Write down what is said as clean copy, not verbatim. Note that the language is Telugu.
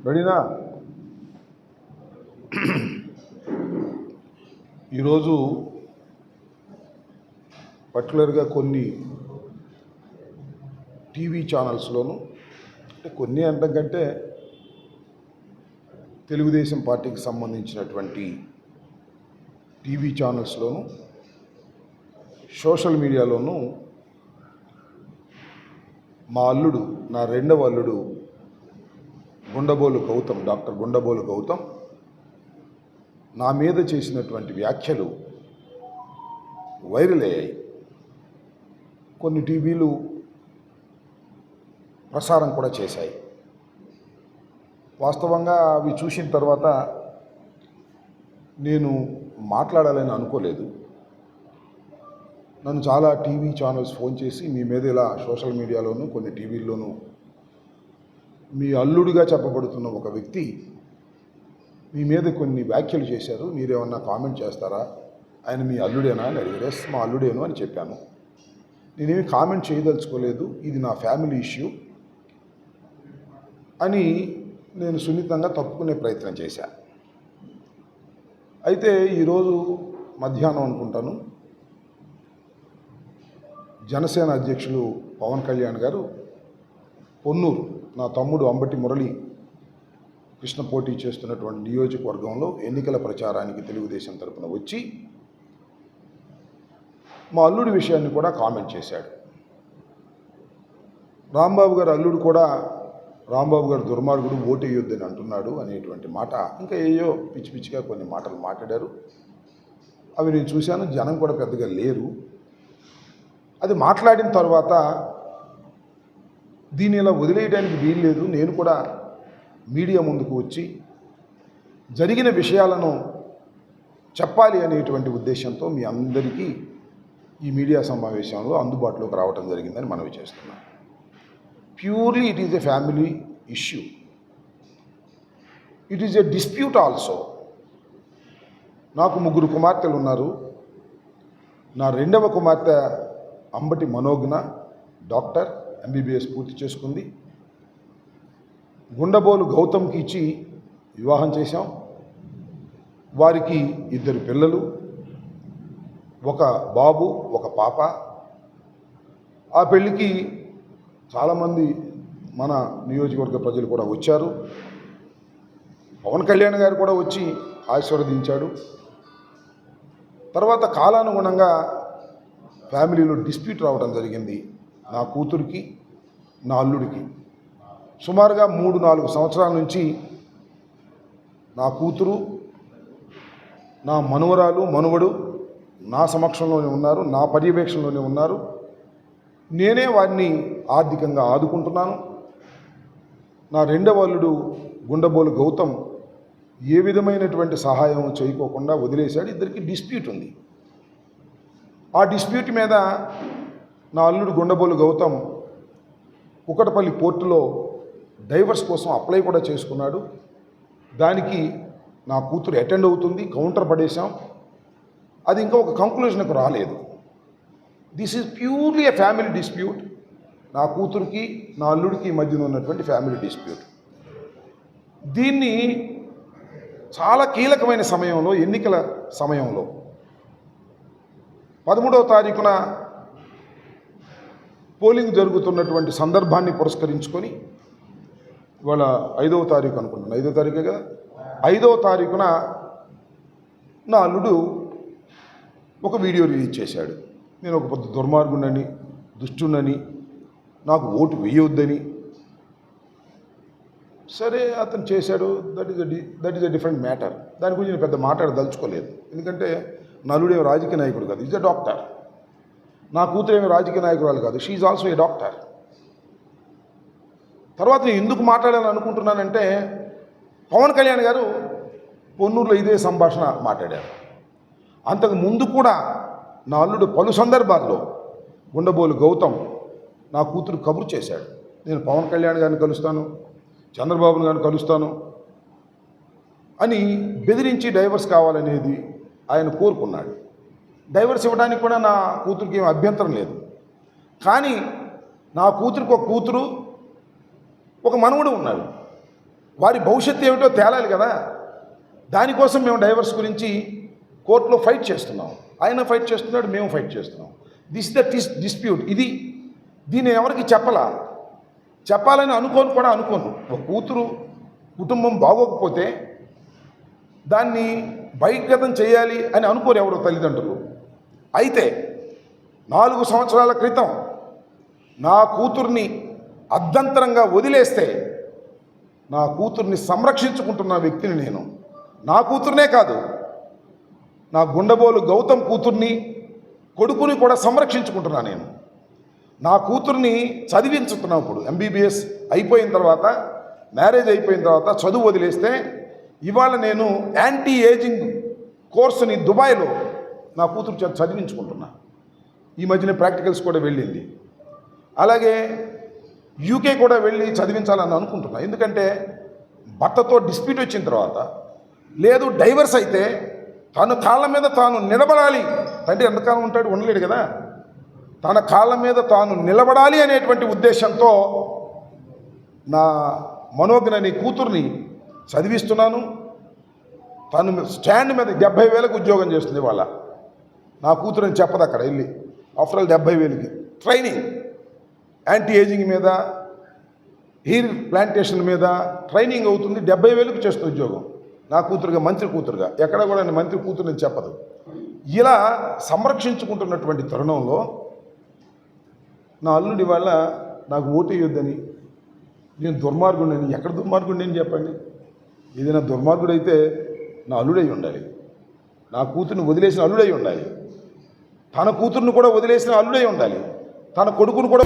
రెడీనా? ఈరోజు పర్టికులర్గా కొన్ని టీవీ ఛానల్స్లోను, అంటే కొన్ని అంతకంటే తెలుగుదేశం పార్టీకి సంబంధించినటువంటి టీవీ ఛానల్స్లోను, సోషల్ మీడియాలోనూ మా అల్లుడు, నా రెండవ అల్లుడు గుండబోలు గౌతమ్, డాక్టర్ గుండబోలు గౌతమ్ నా మీద చేసినటువంటి వ్యాఖ్యలు వైరల్ అయ్యాయి. కొన్ని టీవీలు ప్రసారం కూడా చేశాయి. వాస్తవంగా అవి చూసిన తర్వాత నేను మాట్లాడాలని అనుకోలేదు. నన్ను చాలా టీవీ ఛానల్స్ ఫోన్ చేసి మీ మీద ఇలా సోషల్ మీడియాలోనూ కొన్ని టీవీల్లోనూ మీ అల్లుడిగా చెప్పబడుతున్న ఒక వ్యక్తి మీ మీద కొన్ని వ్యాఖ్యలు చేశారు, మీరేమన్నా కామెంట్ చేస్తారా, ఆయన మీ అల్లుడేనా అని అడిగారు. ఎస్, మా అల్లుడేను అని చెప్పాను. నేనేమి కామెంట్ చేయదలుచుకోలేదు, ఇది నా ఫ్యామిలీ ఇష్యూ అని నేను సున్నితంగా తప్పుకునే ప్రయత్నం చేశాను. అయితే ఈరోజు మధ్యాహ్నం అనుకుంటాను, జనసేన అధ్యక్షులు పవన్ కళ్యాణ్ గారు పొన్నూరు, నా తమ్ముడు అంబటి మురళి కృష్ణ పోటీ చేస్తున్నటువంటి నియోజకవర్గంలో ఎన్నికల ప్రచారానికి తెలుగుదేశం తరపున వచ్చి మా అల్లుడి విషయాన్ని కూడా కామెంట్ చేశాడు. రాంబాబు గారు అల్లుడు కూడా రాంబాబు గారు దుర్మార్గుడు, ఓటేయొద్దని అంటున్నాడు అనేటువంటి మాట, ఇంకా ఏయో పిచ్చి పిచ్చిగా కొన్ని మాటలు మాట్లాడారు. అవి నేను చూశాను. జనం కూడా పెద్దగా లేరు. అది మాట్లాడిన తర్వాత దీన్ని ఇలా వదిలేయడానికి వీల్లేదు, నేను కూడా మీడియా ముందుకు వచ్చి జరిగిన విషయాలను చెప్పాలి అనేటువంటి ఉద్దేశంతో మీ అందరికీ ఈ మీడియా సమావేశంలో అందుబాటులోకి రావడం జరిగిందని మనవి చేస్తున్నాను. Purely it is a family issue. It is a dispute also. నాకు 3 కుమార్తెలు ఉన్నారు. నా రెండవ కుమార్తె అంబటి మనోజ్ఞ డాక్టర్, MBBS పూర్తి చేసుకుంది. గుండబోలు గౌతమ్కి ఇచ్చి వివాహం చేశాం. వారికి 2 పిల్లలు, ఒక బాబు, ఒక పాప. ఆ పెళ్ళికి చాలామంది మన నియోజకవర్గ ప్రజలు కూడా వచ్చారు. పవన్ కళ్యాణ్ గారు కూడా వచ్చి ఆశీర్వదించాడు. తర్వాత కాలానుగుణంగా ఫ్యామిలీలో డిస్ప్యూట్ రావడం జరిగింది. నా కూతురికి, నా అల్లుడికి సుమారుగా 3-4 సంవత్సరాల నుంచి నా కూతురు, నా మనవరాలు, మనవడు నా సమక్షంలోనే ఉన్నారు, నా పర్యవేక్షణలోనే ఉన్నారు. నేనే వారిని ఆర్థికంగా ఆదుకుంటున్నాను. నా రెండవ అల్లుడు గుండబోలు గౌతమ్ ఏ విధమైనటువంటి సహాయం చేయకోకుండా వదిలేశాడు. ఇద్దరికి డిస్ప్యూట్ ఉంది. ఆ డిస్ప్యూట్ మీద నా అల్లుడు గుండబోలు గౌతమ్ కుకటపల్లి కోర్టులో డైవర్స్ కోసం అప్లై కూడా చేసుకున్నాడు. దానికి నా కూతురు అటెండ్ అవుతుంది. కౌంటర్ పడేశాం. అది ఇంకా ఒక కంక్లూజన్కు రాలేదు. This is purely a family dispute. నా కూతురికి, నా అల్లుడికి మధ్యన ఉన్నటువంటి ఫ్యామిలీ డిస్ప్యూట్. దీన్ని చాలా కీలకమైన సమయంలో, ఎన్నికల సమయంలో 13వ తారీఖున పోలింగ్ జరుగుతున్నటువంటి సందర్భాన్ని పురస్కరించుకొని, ఇవాళ 5వ తారీఖు అనుకుంటున్నాను, 5వ తారీఖే కదా, 5వ తారీఖున నా అల్లుడు ఒక వీడియో రిలీజ్ చేశాడు. నేను ఒక పెద్ద దుర్మార్గునని, దుష్టునని, నాకు ఓటు వేయొద్దని. సరే, అతను చేశాడు. That is a different matter. దాని గురించి నేను పెద్ద మాట్లాడదలుచుకోలేదు. ఎందుకంటే నా అల్లుడు ఏమి రాజకీయ నాయకుడు కాదు, ఈజ్ ఎ డాక్టర్. నా కూతురు ఏమి రాజకీయ నాయకురాలు కాదు, she is also a doctor. తర్వాత నేను ఎందుకు మాట్లాడాలని అనుకుంటున్నానంటే, పవన్ కళ్యాణ్ గారు పొన్నూరులో ఇదే సంభాషణ మాట్లాడారు. అంతకు ముందు కూడా నా అల్లుడు పలు సందర్భాల్లో గుండబోలు గౌతమ్ నా కూతురు కబురు చేశాడు. నేను పవన్ కళ్యాణ్ గారిని కలుస్తాను, చంద్రబాబు గారిని కలుస్తాను అని బెదిరించి డైవర్స్ కావాలనేది ఆయన కోరుకున్నాడు. డైవర్స్ ఇవ్వడానికి కూడా నా కూతురికి ఏం అభ్యంతరం లేదు. కానీ నా కూతురికి ఒక కూతురు, ఒక మనవడు ఉన్నాడు. వారి భవిష్యత్తు ఏమిటో తేలాలి కదా. దానికోసం మేము డైవర్స్ గురించి కోర్టులో ఫైట్ చేస్తున్నాం. ఆయన ఫైట్ చేస్తున్నాడు, మేము ఫైట్ చేస్తున్నాం. This the dispute. దీన్ని ఎవరికి చెప్పాలని అనుకోను. ఒక కూతురు కుటుంబం బాగోకపోతే దాన్ని బహిర్గతం చేయాలి అని అనుకోరు ఎవరు తల్లిదండ్రులు. అయితే 4 సంవత్సరాల క్రితం నా కూతుర్ని అర్ధంతరంగా వదిలేస్తే నా కూతుర్ని సంరక్షించుకుంటున్న వ్యక్తిని నేను. నా కూతుర్నే కాదు, నా గుండబోలు గౌతమ్ కూతుర్ని, కొడుకుని కూడా సంరక్షించుకుంటున్నా నేను. నా కూతుర్ని చదివించుతున్నప్పుడు ఎంబీబీఎస్ అయిపోయిన తర్వాత, మ్యారేజ్ అయిపోయిన తర్వాత చదువు వదిలేస్తే ఇవాళ నేను యాంటీ ఏజింగ్ కోర్సుని దుబాయ్లో నా కూతురు చదివించుకుంటున్నా. ఈ మధ్యన ప్రాక్టికల్స్ కూడా వెళ్ళింది. అలాగే యూకే కూడా వెళ్ళి చదివించాలని అనుకుంటున్నా. ఎందుకంటే భర్తతో డిస్ప్యూట్ వచ్చిన తర్వాత, లేదు డైవర్స్ అయితే తన కాళ్ళ మీద తాను నిలబడాలి. తండ్రి ఎంతకాలం ఉంటాడు, ఉండలేడు కదా. తన కాళ్ళ మీద తాను నిలబడాలి అనేటువంటి ఉద్దేశంతో నా మనోజ్ఞని కూతుర్ని చదివిస్తున్నాను. తను స్టాండ్ మీద 70,000కి ఉద్యోగం చేస్తుంది వాళ్ళ. నా కూతురని చెప్పదు అక్కడ వెళ్ళి. ఆఫ్టర్ ఆల్ 70,000కి ట్రైనింగ్, యాంటీ ఏజింగ్ మీద, హెయిర్ ప్లాంటేషన్ మీద ట్రైనింగ్ అవుతుంది. 70,000కి చేస్తుంది ఉద్యోగం. నా కూతురుగా, మంత్రి కూతురుగా. ఎక్కడ కూడా మంత్రి కూతురుని చెప్పదు. ఇలా సంరక్షించుకుంటున్నటువంటి తరుణంలో నా అల్లుడి వల్ల నాకు ఓటు వేయొద్దని, నేను దుర్మార్గుడిని. ఎక్కడ దుర్మార్గుడిని అని చెప్పండి. ఏదైనా దుర్మార్గుడైతే నా అల్లుడై ఉండాలి. నా కూతుర్ని వదిలేసిన అల్లుడై ఉండాలి. తన కూతుర్ని కూడా వదిలేసిన అల్లుడై ఉండాలి. తన కొడుకును కూడా